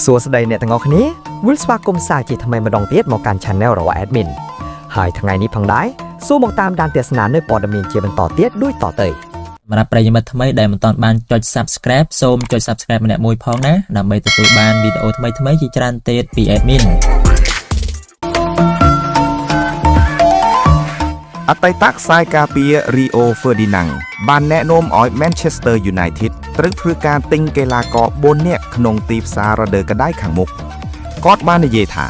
សួស្តីអ្នកទាំងអស់គ្នាវិលស្វាគមន៍សាជាថ្មីម្ដងទៀតមកកាន់ Channel របស់ Admin ហើយថ្ងៃនេះផងដែរសួរមកតាមដានទស្សនានៅព័ត៌មានជាបន្តទៀតដូចតទៅសម្រាប់ប្រិយមិត្តថ្មីដែលមិនទាន់បានចុច Subscribe សូមចុច Subscribe ម្នាក់មួយផងណាដើម្បីទទួលបានវីដេអូថ្មីៗជាច្រើនទៀតពី Admin អតីតខ្សែការពារ Rio Ferdinand បានណែនាំឲ្យ Manchester United ត្រូវធ្វើការទិញកីឡាករ4នាក់ក្នុងទីផ្សាររដូវក្តៅខាងមុខគាត់បាននិយាយថា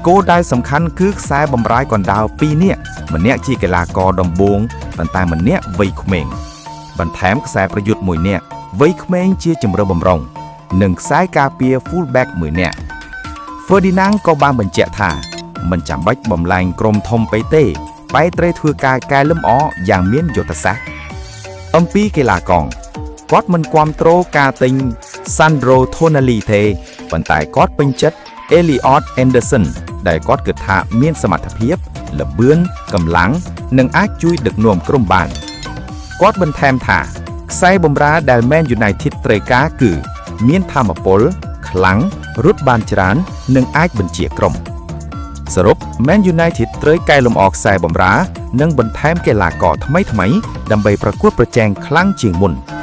គោលដៅសំខាន់គឺខ្សែបម្រើកណ្ដាល2នាក់ម្នាក់ជាកីឡាករដំបូងប៉ុន្តែម្នាក់វ័យក្មេងបន្ថែមខ្សែប្រយុទ្ធ1នាក់វ័យក្មេងជាជំរឿនបំរុងនិងខ្សែការពារ Fullback 1នាក់ Ferdinand ក៏បានបញ្ជាក់ថាមិនចាំបាច់បំលែងក្រុមធំពេកទេបែរត្រូវធ្វើការកែលម្អយ៉ាងមានយុទ្ធសាស្ត្រអំពីកីឡាករគាត់មិនគាំទ្រការទិញ Sandro Tonali ទេប៉ុន្តែគាត់ពេញចិត្ត Elliot Anderson ដែលគាត់គិតថាមានសមត្ថភាពល្បឿនកម្លាំងនិងអាចជួយដឹកនាំក្រុមបានគាត់បន្ថែមថាខ្សែបម្រើដែល Man United ត្រូវការគឺមានថាមពលខ្លាំងរត់បានច្រើននិងអាចបញ្ជាក្រុមសរុប Man United ត្រូវកែលម្អខ្សែបម្រើនិងបន្ថែមកីឡាករថ្មីៗដើម្បីប្រកួតប្រជែងខ្លាំងជាងមុន។